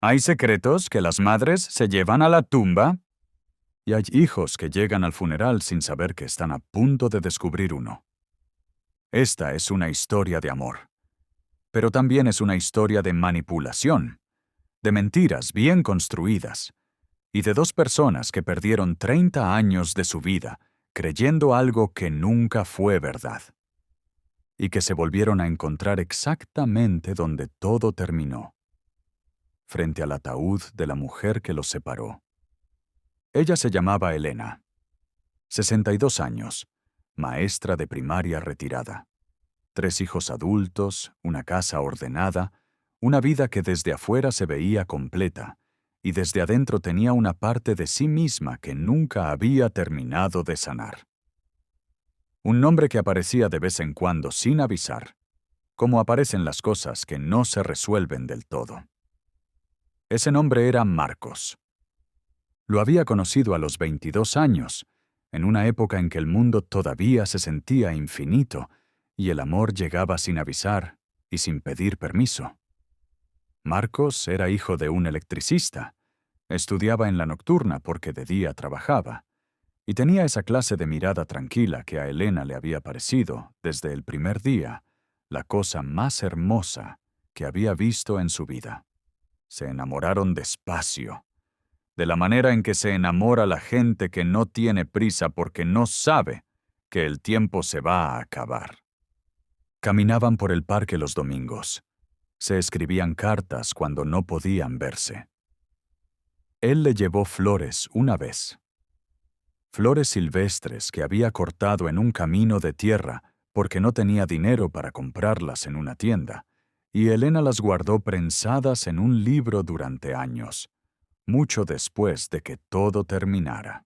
Hay secretos que las madres se llevan a la tumba y hay hijos que llegan al funeral sin saber que están a punto de descubrir uno. Esta es una historia de amor, pero también es una historia de manipulación, de mentiras bien construidas y de dos personas que perdieron 30 años de su vida creyendo algo que nunca fue verdad y que se volvieron a encontrar exactamente donde todo terminó, frente al ataúd de la mujer que los separó. Ella se llamaba Elena, 62 años, maestra de primaria retirada, 3 hijos adultos, una casa ordenada, una vida que desde afuera se veía completa, y desde adentro tenía una parte de sí misma que nunca había terminado de sanar. Un nombre que aparecía de vez en cuando sin avisar, como aparecen las cosas que no se resuelven del todo. Ese nombre era Marcos. Lo había conocido a los 22 años, en una época en que el mundo todavía se sentía infinito y el amor llegaba sin avisar y sin pedir permiso. Marcos era hijo de un electricista, estudiaba en la nocturna porque de día trabajaba, y tenía esa clase de mirada tranquila que a Elena le había parecido, desde el primer día, la cosa más hermosa que había visto en su vida. Se enamoraron despacio, de la manera en que se enamora la gente que no tiene prisa porque no sabe que el tiempo se va a acabar. Caminaban por el parque los domingos. Se escribían cartas cuando no podían verse. Él le llevó flores una vez. Flores silvestres que había cortado en un camino de tierra porque no tenía dinero para comprarlas en una tienda, y Elena las guardó prensadas en un libro durante años, mucho después de que todo terminara.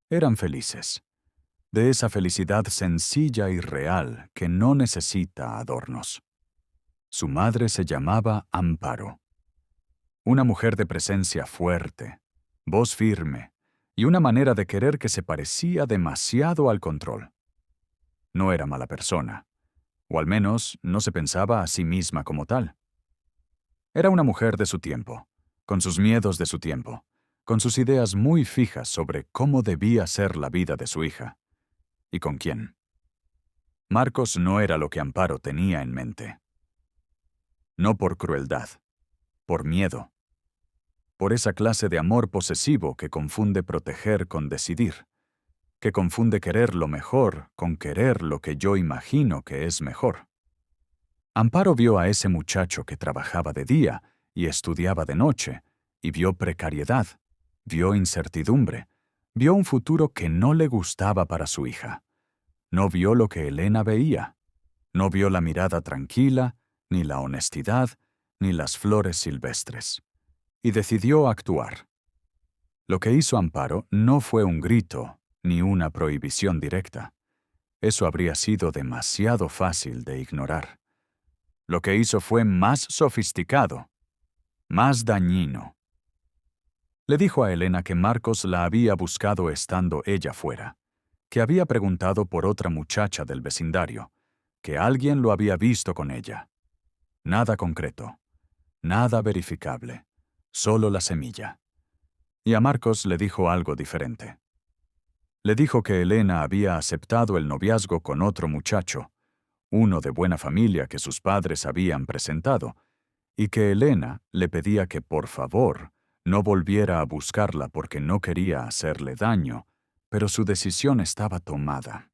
Eran felices, de esa felicidad sencilla y real que no necesita adornos. Su madre se llamaba Amparo, una mujer de presencia fuerte, voz firme y una manera de querer que se parecía demasiado al control. No era mala persona, o al menos no se pensaba a sí misma como tal. Era una mujer de su tiempo, con sus miedos de su tiempo, con sus ideas muy fijas sobre cómo debía ser la vida de su hija. ¿Y con quién? Marcos no era lo que Amparo tenía en mente. No por crueldad, por miedo. Por esa clase de amor posesivo que confunde proteger con decidir, que confunde querer lo mejor con querer lo que yo imagino que es mejor. Amparo vio a ese muchacho que trabajaba de día y estudiaba de noche, y vio precariedad, vio incertidumbre, vio un futuro que no le gustaba para su hija. No vio lo que Elena veía. No vio la mirada tranquila, ni la honestidad, ni las flores silvestres. Y decidió actuar. Lo que hizo Amparo no fue un grito, ni una prohibición directa. Eso habría sido demasiado fácil de ignorar. Lo que hizo fue más sofisticado, más dañino. Le dijo a Elena que Marcos la había buscado estando ella fuera, que había preguntado por otra muchacha del vecindario, que alguien lo había visto con ella. Nada concreto, nada verificable, solo la semilla. Y a Marcos le dijo algo diferente. Le dijo que Elena había aceptado el noviazgo con otro muchacho, uno de buena familia que sus padres habían presentado, y que Elena le pedía que por favor no volviera a buscarla porque no quería hacerle daño, pero su decisión estaba tomada.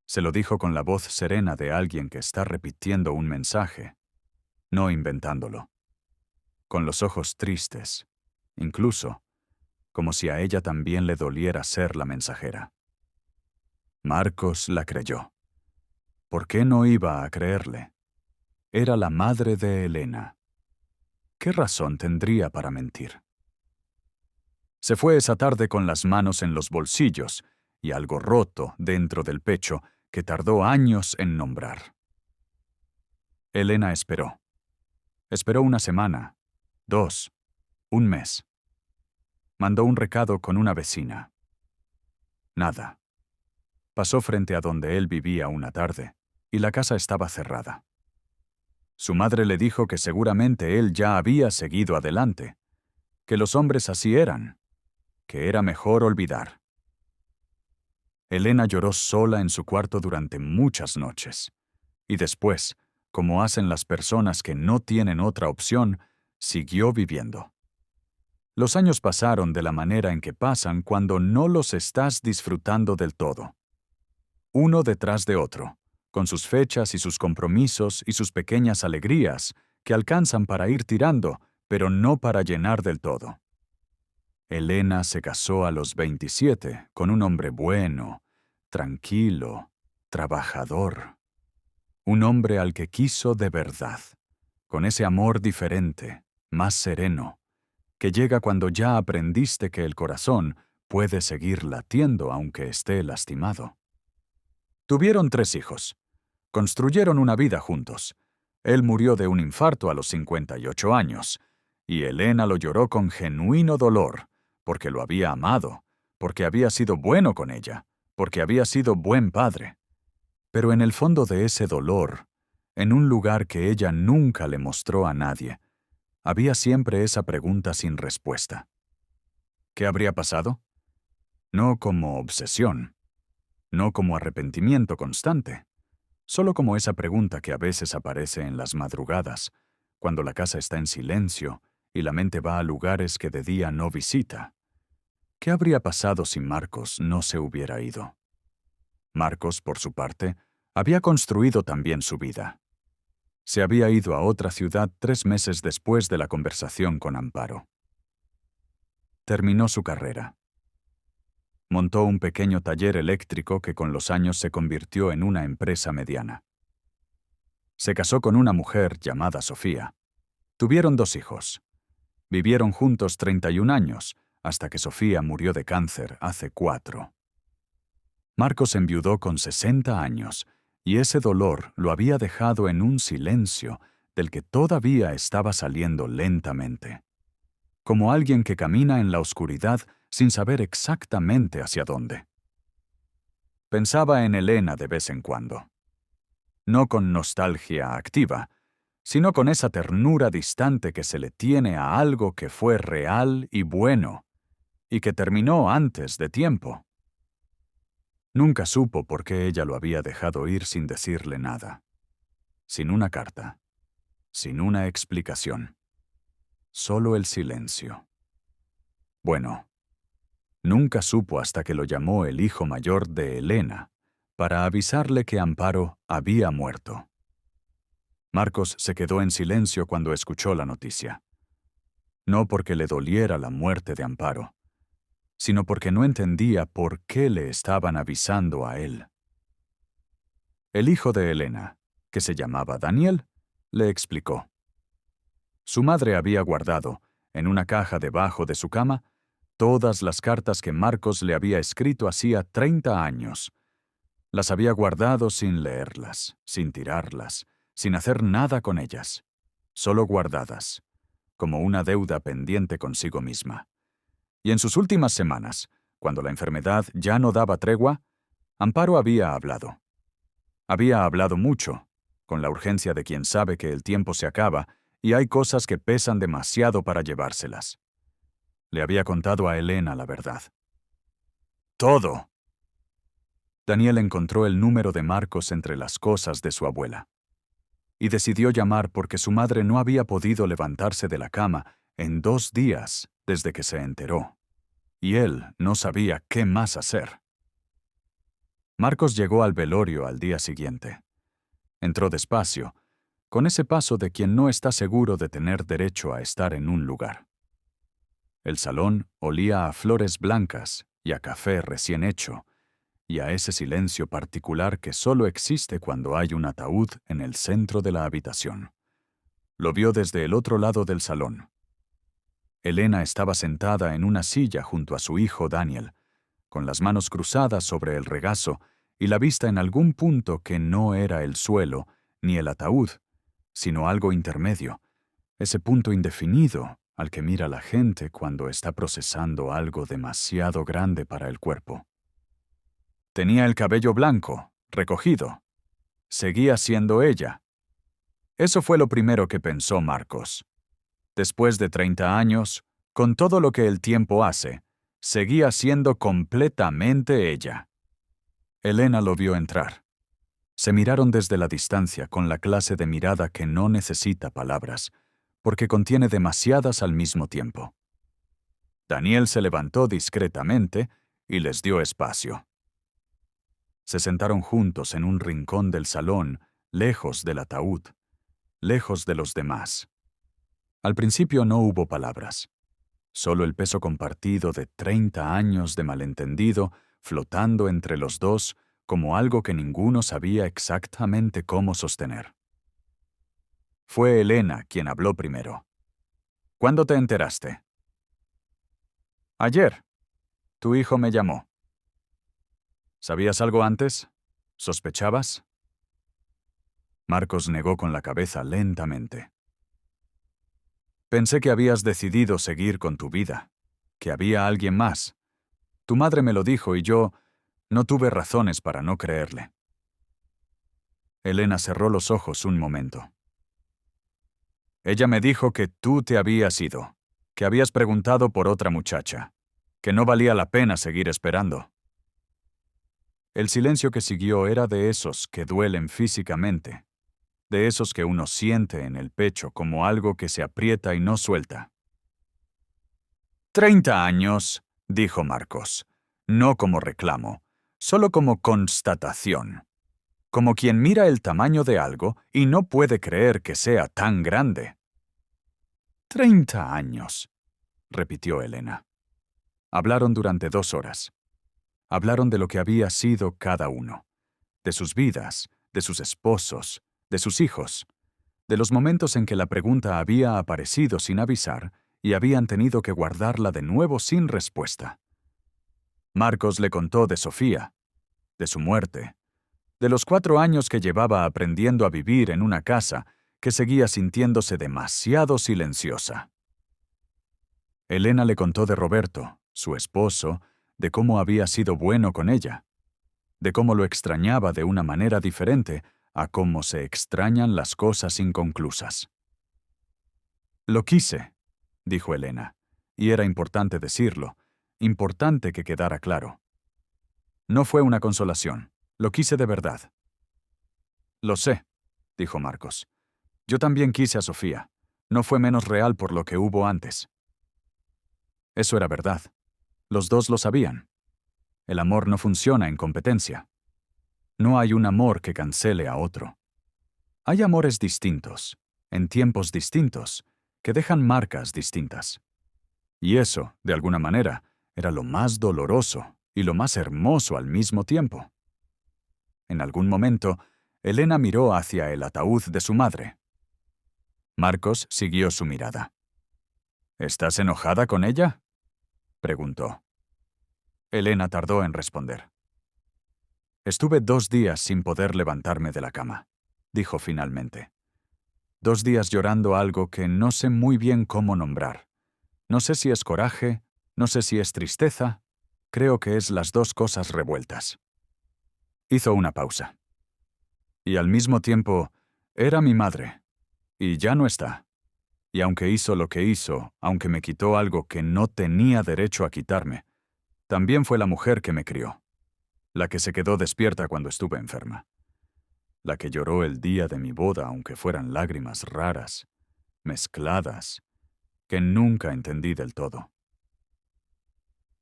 Se lo dijo con la voz serena de alguien que está repitiendo un mensaje, no inventándolo. Con los ojos tristes, incluso, como si a ella también le doliera ser la mensajera. Marcos la creyó. ¿Por qué no iba a creerle? Era la madre de Elena. ¿Qué razón tendría para mentir? Se fue esa tarde con las manos en los bolsillos y algo roto dentro del pecho que tardó años en nombrar. Elena esperó. Esperó una semana, 2, un mes. Mandó un recado con una vecina. Nada. Pasó frente a donde él vivía una tarde, y la casa estaba cerrada. Su madre le dijo que seguramente él ya había seguido adelante, que los hombres así eran, que era mejor olvidar. Elena lloró sola en su cuarto durante muchas noches, y después, como hacen las personas que no tienen otra opción, siguió viviendo. Los años pasaron de la manera en que pasan cuando no los estás disfrutando del todo. Uno detrás de otro, con sus fechas y sus compromisos y sus pequeñas alegrías, que alcanzan para ir tirando, pero no para llenar del todo. Elena se casó a los 27 con un hombre bueno, tranquilo, trabajador. Un hombre al que quiso de verdad, con ese amor diferente, más sereno, que llega cuando ya aprendiste que el corazón puede seguir latiendo aunque esté lastimado. Tuvieron 3 hijos. Construyeron una vida juntos. Él murió de un infarto a los 58 años, y Elena lo lloró con genuino dolor, porque lo había amado, porque había sido bueno con ella, porque había sido buen padre. Pero en el fondo de ese dolor, en un lugar que ella nunca le mostró a nadie, había siempre esa pregunta sin respuesta. ¿Qué habría pasado? No como obsesión, no como arrepentimiento constante, solo como esa pregunta que a veces aparece en las madrugadas, cuando la casa está en silencio y la mente va a lugares que de día no visita. ¿Qué habría pasado si Marcos no se hubiera ido? Marcos, por su parte, había construido también su vida. Se había ido a otra ciudad 3 meses después de la conversación con Amparo. Terminó su carrera. Montó un pequeño taller eléctrico que con los años se convirtió en una empresa mediana. Se casó con una mujer llamada Sofía. Tuvieron 2 hijos. Vivieron juntos 31 años, hasta que Sofía murió de cáncer hace 4. Marcos enviudó con 60 años, y ese dolor lo había dejado en un silencio del que todavía estaba saliendo lentamente, como alguien que camina en la oscuridad sin saber exactamente hacia dónde. Pensaba en Elena de vez en cuando. No con nostalgia activa, sino con esa ternura distante que se le tiene a algo que fue real y bueno, y que terminó antes de tiempo. Nunca supo por qué ella lo había dejado ir sin decirle nada, sin una carta, sin una explicación. Solo el silencio. Bueno, nunca supo hasta que lo llamó el hijo mayor de Elena para avisarle que Amparo había muerto. Marcos se quedó en silencio cuando escuchó la noticia. No porque le doliera la muerte de Amparo, sino porque no entendía por qué le estaban avisando a él. El hijo de Elena, que se llamaba Daniel, le explicó. Su madre había guardado, en una caja debajo de su cama, todas las cartas que Marcos le había escrito hacía 30 años. Las había guardado sin leerlas, sin tirarlas, sin hacer nada con ellas, solo guardadas, como una deuda pendiente consigo misma. Y en sus últimas semanas, cuando la enfermedad ya no daba tregua, Amparo había hablado. Había hablado mucho, con la urgencia de quien sabe que el tiempo se acaba y hay cosas que pesan demasiado para llevárselas. Le había contado a Elena la verdad. ¡Todo! Daniel encontró el número de Marcos entre las cosas de su abuela. Y decidió llamar porque su madre no había podido levantarse de la cama en 2 días desde que se enteró. Y él no sabía qué más hacer. Marcos llegó al velorio al día siguiente. Entró despacio, con ese paso de quien no está seguro de tener derecho a estar en un lugar. El salón olía a flores blancas y a café recién hecho, y a ese silencio particular que solo existe cuando hay un ataúd en el centro de la habitación. Lo vio desde el otro lado del salón. Elena estaba sentada en una silla junto a su hijo Daniel, con las manos cruzadas sobre el regazo y la vista en algún punto que no era el suelo ni el ataúd, sino algo intermedio, ese punto indefinido al que mira la gente cuando está procesando algo demasiado grande para el cuerpo. Tenía el cabello blanco, recogido. Seguía siendo ella. Eso fue lo primero que pensó Marcos. Después de 30 años, con todo lo que el tiempo hace, seguía siendo completamente ella. Elena lo vio entrar. Se miraron desde la distancia con la clase de mirada que no necesita palabras, porque contiene demasiadas al mismo tiempo. Daniel se levantó discretamente y les dio espacio. Se sentaron juntos en un rincón del salón, lejos del ataúd, lejos de los demás. Al principio no hubo palabras, solo el peso compartido de 30 años de malentendido flotando entre los dos como algo que ninguno sabía exactamente cómo sostener. Fue Elena quien habló primero. ¿Cuándo te enteraste? Ayer. Tu hijo me llamó. ¿Sabías algo antes? ¿Sospechabas? Marcos negó con la cabeza lentamente. Pensé que habías decidido seguir con tu vida, que había alguien más. Tu madre me lo dijo y yo no tuve razones para no creerle. Elena cerró los ojos un momento. Ella me dijo que tú te habías ido, que habías preguntado por otra muchacha, que no valía la pena seguir esperando. El silencio que siguió era de esos que duelen físicamente, de esos que uno siente en el pecho como algo que se aprieta y no suelta. 30 años, dijo Marcos, no como reclamo, solo como constatación, como quien mira el tamaño de algo y no puede creer que sea tan grande. 30 años, repitió Elena. Hablaron durante 2 horas. Hablaron de lo que había sido cada uno, de sus vidas, de sus esposos, de sus hijos, de los momentos en que la pregunta había aparecido sin avisar y habían tenido que guardarla de nuevo sin respuesta. Marcos le contó de Sofía, de su muerte, de los 4 años que llevaba aprendiendo a vivir en una casa que seguía sintiéndose demasiado silenciosa. Elena le contó de Roberto, su esposo, de cómo había sido bueno con ella, de cómo lo extrañaba de una manera diferente a cómo se extrañan las cosas inconclusas. Lo quise, dijo Elena, y era importante decirlo, importante que quedara claro. No fue una consolación, lo quise de verdad. Lo sé, dijo Marcos. Yo también quise a Sofía. No fue menos real por lo que hubo antes. Eso era verdad. Los dos lo sabían. El amor no funciona en competencia. No hay un amor que cancele a otro. Hay amores distintos, en tiempos distintos, que dejan marcas distintas. Y eso, de alguna manera, era lo más doloroso y lo más hermoso al mismo tiempo. En algún momento, Elena miró hacia el ataúd de su madre. Marcos siguió su mirada. ¿Estás enojada con ella?, preguntó. Elena tardó en responder. Estuve 2 días sin poder levantarme de la cama, dijo finalmente. 2 días llorando algo que no sé muy bien cómo nombrar. No sé si es coraje, no sé si es tristeza, creo que es las 2 cosas revueltas. Hizo una pausa. Y al mismo tiempo, era mi madre, y ya no está. Y aunque hizo lo que hizo, aunque me quitó algo que no tenía derecho a quitarme, también fue la mujer que me crió, la que se quedó despierta cuando estuve enferma, la que lloró el día de mi boda aunque fueran lágrimas raras, mezcladas, que nunca entendí del todo.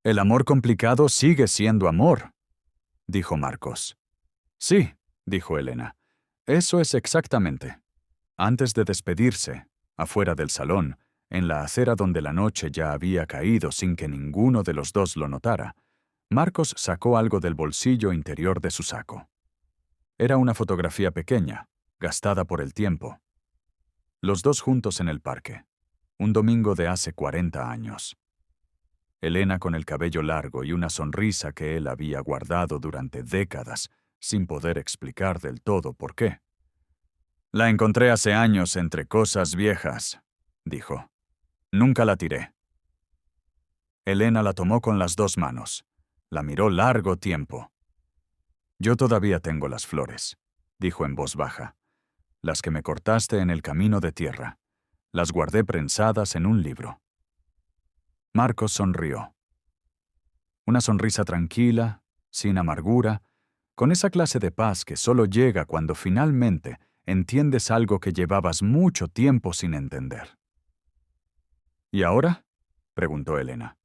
El amor complicado sigue siendo amor, dijo Marcos. Sí, dijo Elena. Eso es exactamente. Antes de despedirse, afuera del salón, en la acera donde la noche ya había caído sin que ninguno de los dos lo notara, Marcos sacó algo del bolsillo interior de su saco. Era una fotografía pequeña, gastada por el tiempo. Los dos juntos en el parque, un domingo de hace 40 años. Elena con el cabello largo y una sonrisa que él había guardado durante décadas, sin poder explicar del todo por qué. La encontré hace años entre cosas viejas, dijo. Nunca la tiré. Elena la tomó con las 2 manos. La miró largo tiempo. Yo todavía tengo las flores, dijo en voz baja. las que me cortaste en el camino de tierra. Las guardé prensadas en un libro. Marcos sonrió. Una sonrisa tranquila, sin amargura, con esa clase de paz que solo llega cuando finalmente entiendes algo que llevabas mucho tiempo sin entender. ¿Y ahora?, preguntó Elena.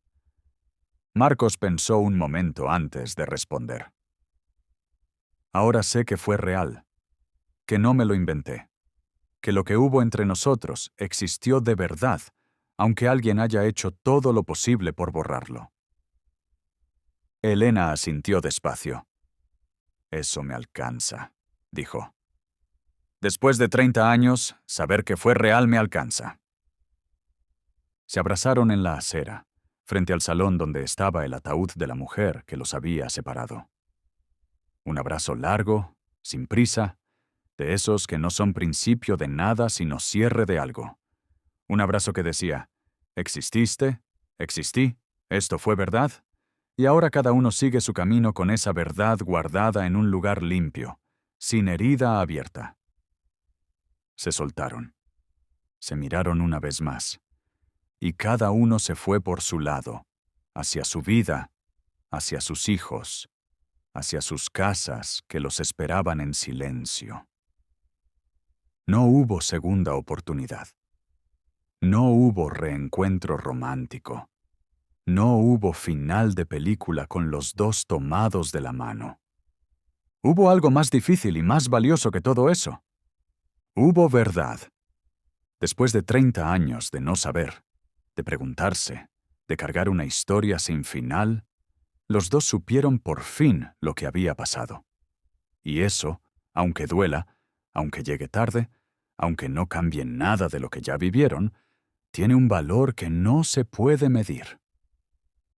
Marcos pensó un momento antes de responder. Ahora sé que fue real, que no me lo inventé, que lo que hubo entre nosotros existió de verdad, aunque alguien haya hecho todo lo posible por borrarlo. Elena asintió despacio. Eso me alcanza, dijo. Después de 30 años, saber que fue real me alcanza. Se abrazaron en la acera, frente al salón donde estaba el ataúd de la mujer que los había separado. Un abrazo largo, sin prisa, de esos que no son principio de nada sino cierre de algo. Un abrazo que decía, exististe, existí, esto fue verdad, y ahora cada uno sigue su camino con esa verdad guardada en un lugar limpio, sin herida abierta. Se soltaron. Se miraron una vez más. Y cada uno se fue por su lado, hacia su vida, hacia sus hijos, hacia sus casas que los esperaban en silencio. No hubo segunda oportunidad. No hubo reencuentro romántico. No hubo final de película con los dos tomados de la mano. Hubo algo más difícil y más valioso que todo eso. Hubo verdad. Después de 30 años de no saber, de preguntarse, de cargar una historia sin final, los dos supieron por fin lo que había pasado. Y eso, aunque duela, aunque llegue tarde, aunque no cambie nada de lo que ya vivieron, tiene un valor que no se puede medir.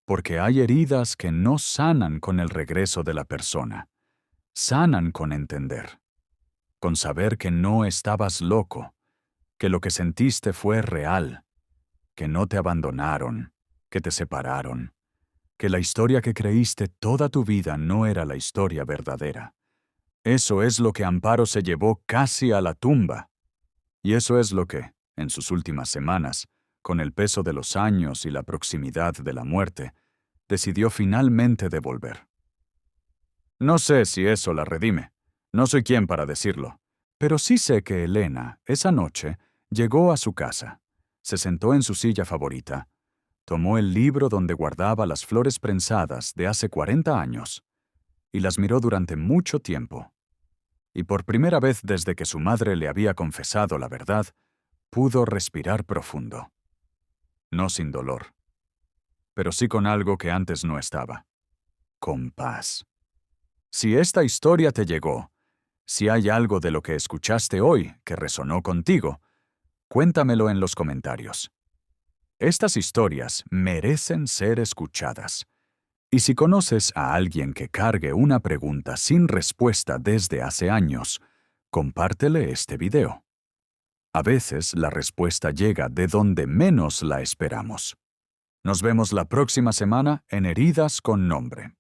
Porque hay heridas que no sanan con el regreso de la persona, sanan con entender, con saber que no estabas loco, que lo que sentiste fue real, que no te abandonaron, que te separaron, que la historia que creíste toda tu vida no era la historia verdadera. Eso es lo que Amparo se llevó casi a la tumba. Y eso es lo que, en sus últimas semanas, con el peso de los años y la proximidad de la muerte, decidió finalmente devolver. No sé si eso la redime. No soy quien para decirlo. Pero sí sé que Elena, esa noche, llegó a su casa, se sentó en su silla favorita, tomó el libro donde guardaba las flores prensadas de hace 40 años, y las miró durante mucho tiempo. Y por primera vez desde que su madre le había confesado la verdad, pudo respirar profundo. No sin dolor, pero sí con algo que antes no estaba. Con paz. Si esta historia te llegó, si hay algo de lo que escuchaste hoy que resonó contigo, cuéntamelo en los comentarios. Estas historias merecen ser escuchadas. Y si conoces a alguien que cargue una pregunta sin respuesta desde hace años, compártele este video. A veces la respuesta llega de donde menos la esperamos. Nos vemos la próxima semana en Heridas con Nombre.